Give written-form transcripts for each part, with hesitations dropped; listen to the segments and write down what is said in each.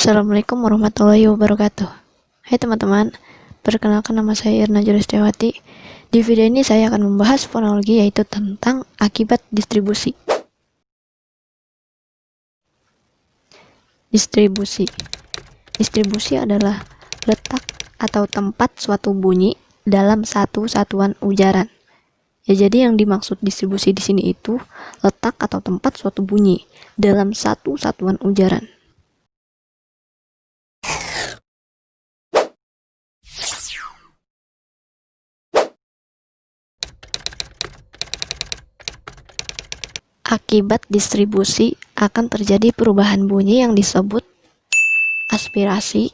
Assalamualaikum warahmatullahi wabarakatuh. Hai teman-teman, perkenalkan nama saya Irna Julistewati. Di video ini saya akan membahas fonologi, yaitu tentang akibat distribusi. Distribusi adalah letak atau tempat suatu bunyi dalam satu satuan ujaran. Ya, jadi yang dimaksud distribusi di sini itu letak atau tempat suatu bunyi dalam satu satuan ujaran. Akibat distribusi akan terjadi perubahan bunyi yang disebut aspirasi,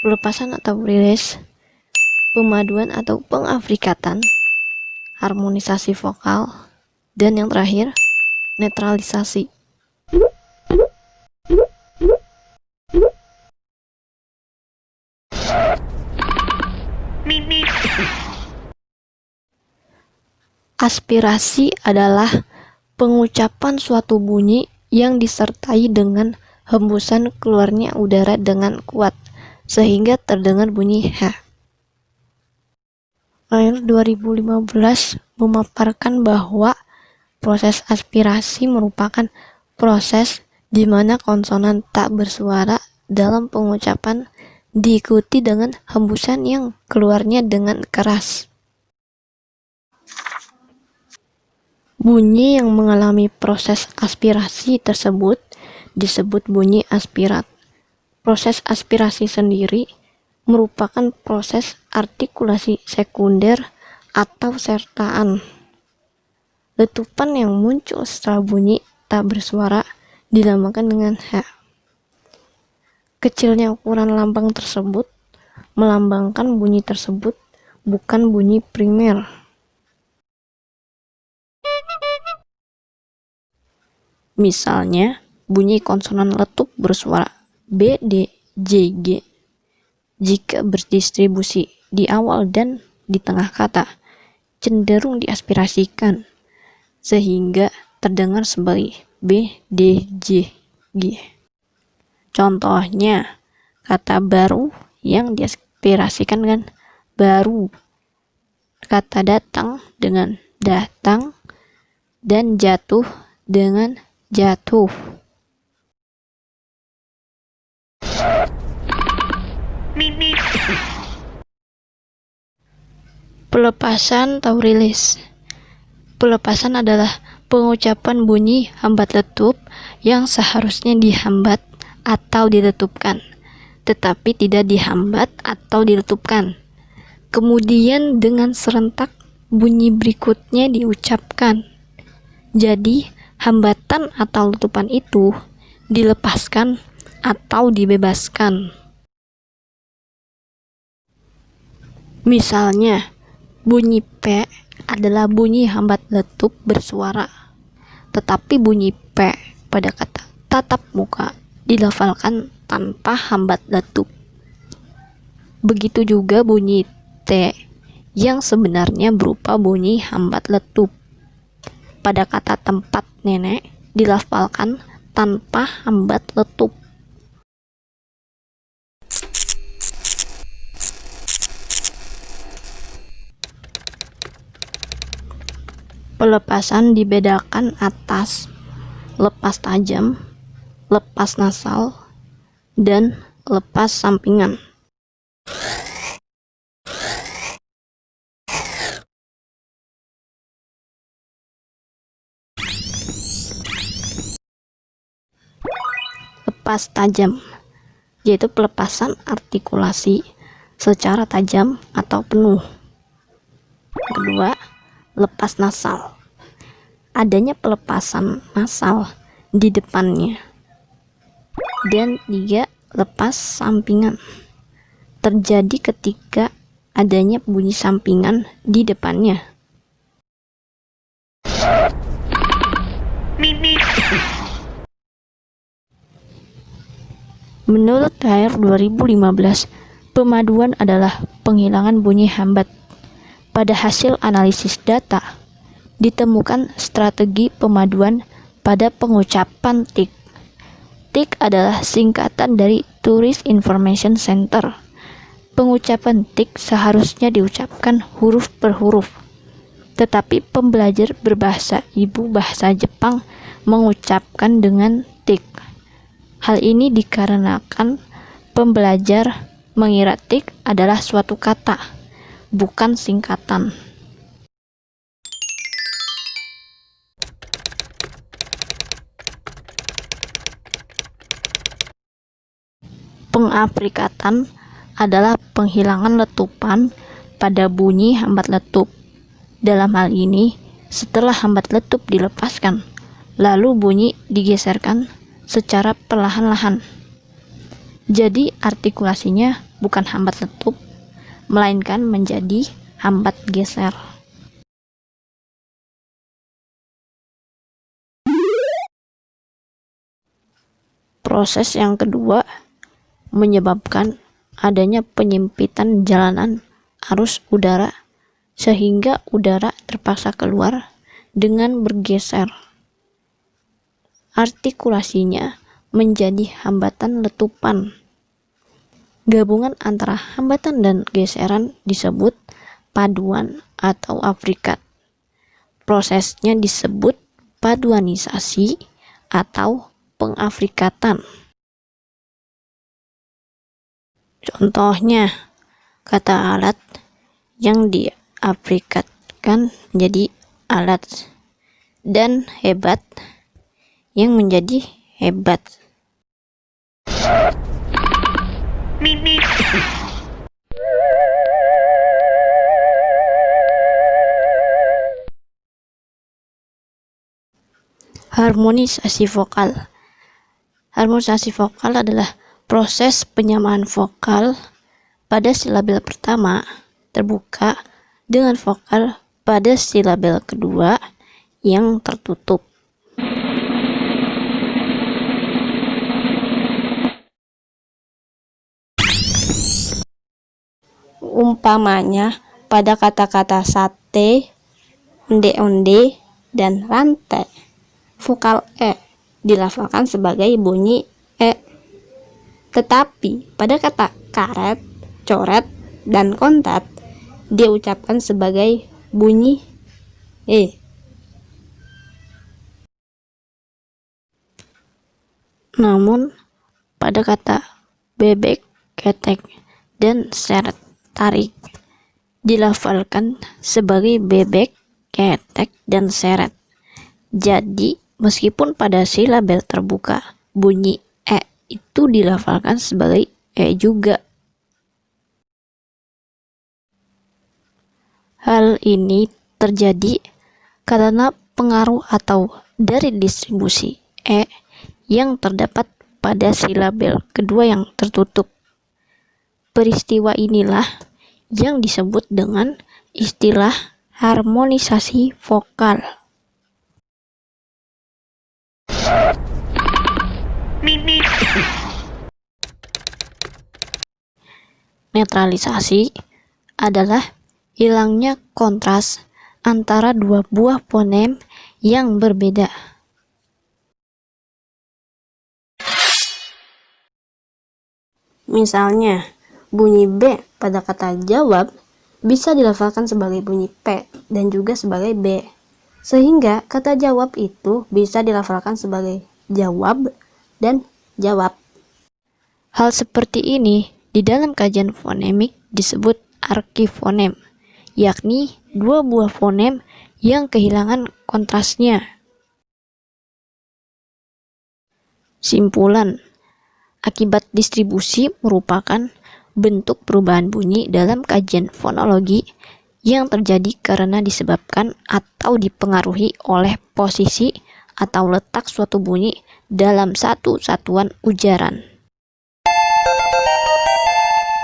pelepasan atau rilis, pemaduan atau pengafrikatan, harmonisasi vokal, dan yang terakhir, netralisasi. Aspirasi adalah pengucapan suatu bunyi yang disertai dengan hembusan keluarnya udara dengan kuat, sehingga terdengar bunyi H. Layer 2015 memaparkan bahwa proses aspirasi merupakan proses di mana konsonan tak bersuara dalam pengucapan diikuti dengan hembusan yang keluarnya dengan keras. Bunyi yang mengalami proses aspirasi tersebut disebut bunyi aspirat. Proses aspirasi sendiri merupakan proses artikulasi sekunder atau sertaan. Letupan yang muncul setelah bunyi tak bersuara dinamakan dengan H. Kecilnya ukuran lambang tersebut melambangkan bunyi tersebut bukan bunyi primer. Misalnya, bunyi konsonan letup bersuara B, D, J, G. Jika berdistribusi di awal dan di tengah kata, cenderung diaspirasikan, sehingga terdengar sebagai B, D, J, G. Contohnya, kata baru yang diaspirasikan dengan baru, kata datang dengan datang, dan jatuh dengan jatuh. Pelepasan atau rilis. Pelepasan adalah pengucapan bunyi hambat letup yang seharusnya dihambat atau diletupkan, tetapi tidak dihambat atau diletupkan. Kemudian dengan serentak bunyi berikutnya diucapkan. Jadi, hambatan atau letupan itu dilepaskan atau dibebaskan. Misalnya, bunyi P adalah bunyi hambat letup bersuara, tetapi bunyi P pada kata tatap muka dilafalkan tanpa hambat letup. Begitu juga bunyi T yang sebenarnya berupa bunyi hambat letup. Pada kata tempat nenek dilafalkan tanpa hambat letup. Pelepasan dibedakan atas lepas tajam, lepas nasal, dan lepas sampingan. Lepas tajam, yaitu pelepasan artikulasi secara tajam atau penuh. Kedua, lepas nasal. Adanya pelepasan nasal di depannya. Dan tiga, lepas sampingan. Terjadi ketika adanya bunyi sampingan di depannya. Menurut Layer 2015, pemaduan adalah penghilangan bunyi hambat. Pada hasil analisis data, ditemukan strategi pemaduan pada pengucapan tik. Tik adalah singkatan dari Tourist Information Center. Pengucapan tik seharusnya diucapkan huruf per huruf, tetapi pembelajar berbahasa ibu bahasa Jepang mengucapkan dengan tik. Hal ini dikarenakan pembelajar mengira tik adalah suatu kata, bukan singkatan. Pengafrikatan adalah penghilangan letupan pada bunyi hambat letup. Dalam hal ini, setelah hambat letup dilepaskan, lalu bunyi digeserkan secara perlahan-lahan. Jadi artikulasinya bukan hambat letup, melainkan menjadi hambat geser. Proses yang kedua menyebabkan adanya penyempitan jalanan arus udara sehingga udara terpaksa keluar dengan bergeser. Artikulasinya menjadi hambatan letupan. Gabungan antara hambatan dan geseran disebut paduan atau afrikat. Prosesnya disebut paduanisasi atau pengafrikatan. Contohnya, kata alat yang diafrikatkan menjadi alat, dan hebat yang menjadi hebat. Harmonisasi vokal. Harmonisasi vokal adalah proses penyamaan vokal pada silabel pertama terbuka dengan vokal pada silabel kedua yang tertutup. Umpamanya pada kata-kata sate, onde-onde, dan rantai, vokal e dilafalkan sebagai bunyi e. Tetapi pada kata karet, coret, dan kontat diucapkan sebagai bunyi e. Namun pada kata bebek, ketek, dan seret tarik dilafalkan sebagai bebek, ketek, dan seret. Jadi meskipun pada silabel terbuka bunyi e itu dilafalkan sebagai e juga. Hal ini terjadi karena pengaruh atau dari distribusi e yang terdapat pada silabel kedua yang tertutup. Peristiwa inilah yang disebut dengan istilah harmonisasi vokal. Netralisasi adalah hilangnya kontras antara dua buah fonem yang berbeda. Misalnya, bunyi B pada kata jawab bisa dilafalkan sebagai bunyi P dan juga sebagai B, sehingga kata jawab itu bisa dilafalkan sebagai jawab dan jawab. Hal seperti ini di dalam kajian fonemik disebut arkifonem, yakni dua buah fonem yang kehilangan kontrasnya. Simpulan, akibat distribusi merupakan bentuk perubahan bunyi dalam kajian fonologi yang terjadi karena disebabkan atau dipengaruhi oleh posisi atau letak suatu bunyi dalam satu satuan ujaran.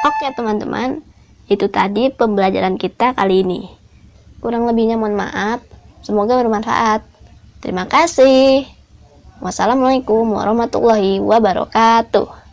Oke teman-teman, itu tadi pembelajaran kita kali ini. Kurang lebihnya mohon maaf, semoga bermanfaat. Terima kasih. Wassalamualaikum warahmatullahi wabarakatuh.